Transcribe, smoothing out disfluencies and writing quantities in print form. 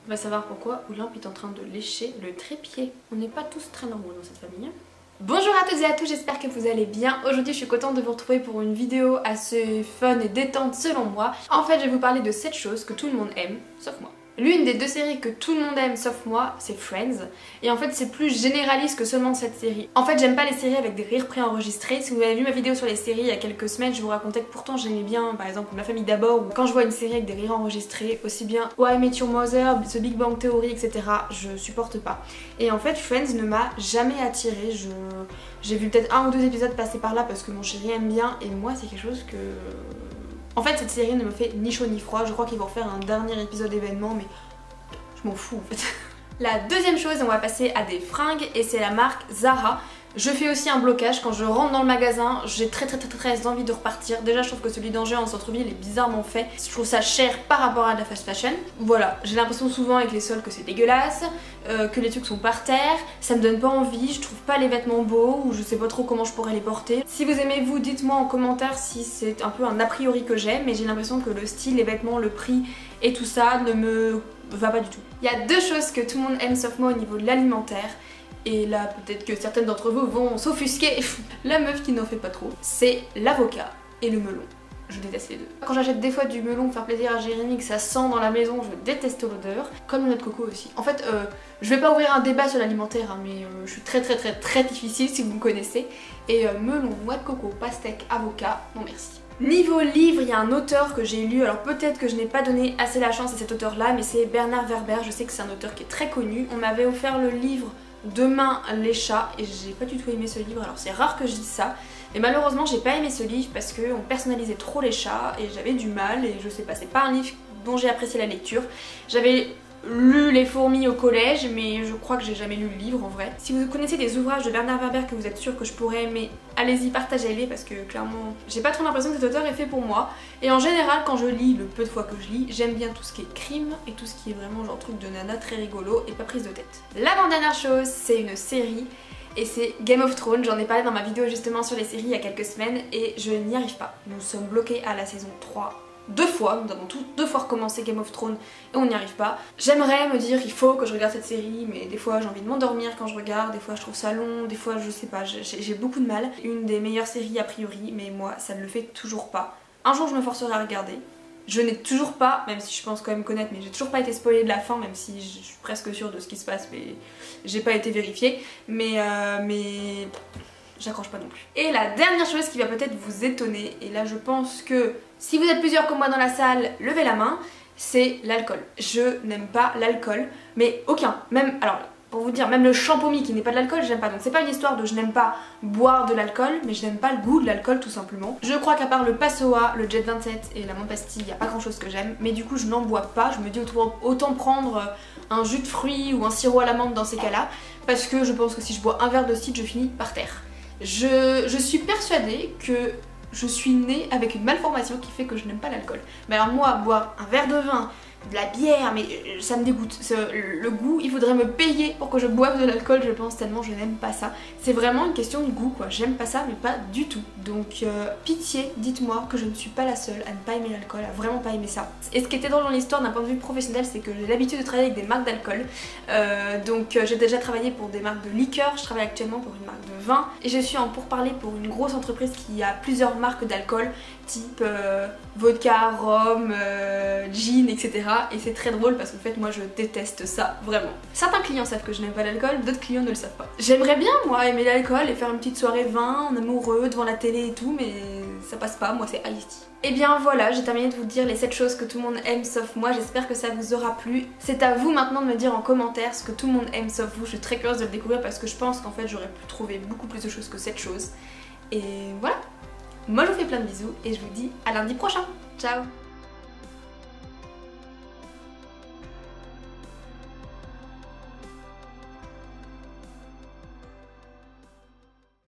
On va savoir pourquoi Olympe est en train de lécher le trépied. On n'est pas tous très normaux dans cette famille. Bonjour à toutes et à tous, j'espère que vous allez bien. Aujourd'hui je suis contente de vous retrouver pour une vidéo assez fun et détente selon moi. En fait je vais vous parler de 7 choses que tout le monde aime, sauf moi. L'une des 2 séries que tout le monde aime sauf moi, c'est Friends. Et en fait c'est plus généraliste que seulement cette série. En fait j'aime pas les séries avec des rires préenregistrés. Si vous avez vu ma vidéo sur les séries il y a quelques semaines, je vous racontais que pourtant j'aimais bien par exemple Ma Famille d'abord, ou quand je vois une série avec des rires enregistrés, aussi bien How I Met Your Mother, The Big Bang Theory, etc. je supporte pas. Et en fait Friends ne m'a jamais attirée. J'ai vu peut-être 1 ou 2 épisodes passer par là parce que mon chéri aime bien et moi c'est quelque chose que... En fait cette série ne me fait ni chaud ni froid, je crois qu'ils vont faire un dernier épisode événement mais je m'en fous en fait. La deuxième chose, on va passer à des fringues et c'est la marque Zara. Je fais aussi un blocage quand je rentre dans le magasin, j'ai très envie de repartir. Déjà je trouve que celui d'Angers en centre-ville est bizarrement fait, je trouve ça cher par rapport à de la fast fashion. Voilà, j'ai l'impression souvent avec les soldes que c'est dégueulasse, que les trucs sont par terre, ça me donne pas envie, je trouve pas les vêtements beaux ou je sais pas trop comment je pourrais les porter. Si vous aimez vous, dites-moi en commentaire si c'est un peu un a priori que j'ai, mais j'ai l'impression que le style, les vêtements, le prix et tout ça ne me va pas du tout. Il y a 2 choses que tout le monde aime sauf moi au niveau de l'alimentaire. Et là peut-être que certaines d'entre vous vont s'offusquer, la meuf qui n'en fait pas trop, c'est l'avocat et le melon. Je déteste les deux. Quand j'achète des fois du melon pour faire plaisir à Jérémy, que ça sent dans la maison, je déteste l'odeur. Comme le noix de coco aussi. En fait, je vais pas ouvrir un débat sur l'alimentaire, hein, mais je suis très difficile si vous me connaissez. Et melon, noix de coco, pastèque, avocat, non merci. Niveau livre, il y a un auteur que j'ai lu, alors peut-être que je n'ai pas donné assez la chance à cet auteur là, mais c'est Bernard Werber, je sais que c'est un auteur qui est très connu. On m'avait offert le livre Demain les chats et j'ai pas du tout aimé ce livre, alors c'est rare que je dise ça, mais malheureusement j'ai pas aimé ce livre parce qu'on personnalisait trop les chats et j'avais du mal et je sais pas, c'est pas un livre dont j'ai apprécié la lecture. J'avais lu Les fourmis au collège mais je crois que j'ai jamais lu le livre en vrai. Si vous connaissez des ouvrages de Bernard Werber que vous êtes sûr que je pourrais aimer, allez-y, partagez-les parce que clairement j'ai pas trop l'impression que cet auteur est fait pour moi. Et en général quand je lis, le peu de fois que je lis, j'aime bien tout ce qui est crime et tout ce qui est vraiment genre truc de nana très rigolo et pas prise de tête. L'avant-dernière chose, c'est une série et c'est Game of Thrones. J'en ai parlé dans ma vidéo justement sur les séries il y a quelques semaines et je n'y arrive pas. Nous sommes bloqués à la saison 3. 2 fois, nous avons 2 fois recommencé Game of Thrones et on n'y arrive pas. J'aimerais me dire il faut que je regarde cette série, mais des fois j'ai envie de m'endormir quand je regarde, des fois je trouve ça long, des fois je sais pas, j'ai beaucoup de mal. Une des meilleures séries a priori, mais moi ça ne le fait toujours pas. Un jour je me forcerai à regarder. Je n'ai toujours pas, même si je pense quand même connaître, mais j'ai toujours pas été spoilée de la fin, même si je suis presque sûre de ce qui se passe, mais j'ai pas été vérifiée. Mais j'accroche pas non plus. Et la dernière chose qui va peut-être vous étonner, et là je pense que si vous êtes plusieurs comme moi dans la salle, levez la main, c'est l'alcool. Je n'aime pas l'alcool, mais aucun. Même, alors pour vous dire, même le champomis qui n'est pas de l'alcool, j'aime pas. Donc c'est pas une histoire de je n'aime pas boire de l'alcool, mais je n'aime pas le goût de l'alcool tout simplement. Je crois qu'à part le Passoa, le Jet 27 et la menthe pastille, il n'y a pas grand chose que j'aime, mais du coup je n'en bois pas. Je me dis autant prendre un jus de fruits ou un sirop à la menthe dans ces cas-là, parce que je pense que si je bois un verre de cidre, je finis par terre. Je suis persuadée que je suis née avec une malformation qui fait que je n'aime pas l'alcool. Mais alors moi, boire un verre de vin, de la bière, mais ça me dégoûte. Le goût, il faudrait me payer pour que je boive de l'alcool, je pense, tellement je n'aime pas ça. C'est vraiment une question de goût quoi, j'aime pas ça mais pas du tout. Donc pitié, dites-moi que je ne suis pas la seule à ne pas aimer l'alcool, à vraiment pas aimer ça. Et ce qui était drôle dans l'histoire d'un point de vue professionnel, c'est que j'ai l'habitude de travailler avec des marques d'alcool. Donc j'ai déjà travaillé pour des marques de liqueurs, je travaille actuellement pour une marque de vin. Et je suis en pourparlers pour une grosse entreprise qui a plusieurs marques d'alcool, type vodka, rhum, gin, etc. Et c'est très drôle parce qu'en fait moi je déteste ça, vraiment. Certains clients savent que je n'aime pas l'alcool, d'autres clients ne le savent pas. J'aimerais bien moi aimer l'alcool et faire une petite soirée vin, en amoureux, devant la télé et tout, mais ça passe pas, moi c'est iced tea. Et bien voilà, j'ai terminé de vous dire les 7 choses que tout le monde aime sauf moi, j'espère que ça vous aura plu. C'est à vous maintenant de me dire en commentaire ce que tout le monde aime sauf vous, je suis très curieuse de le découvrir parce que je pense qu'en fait j'aurais pu trouver beaucoup plus de choses que 7 choses. Et voilà, moi je vous fais plein de bisous et je vous dis à lundi prochain, ciao.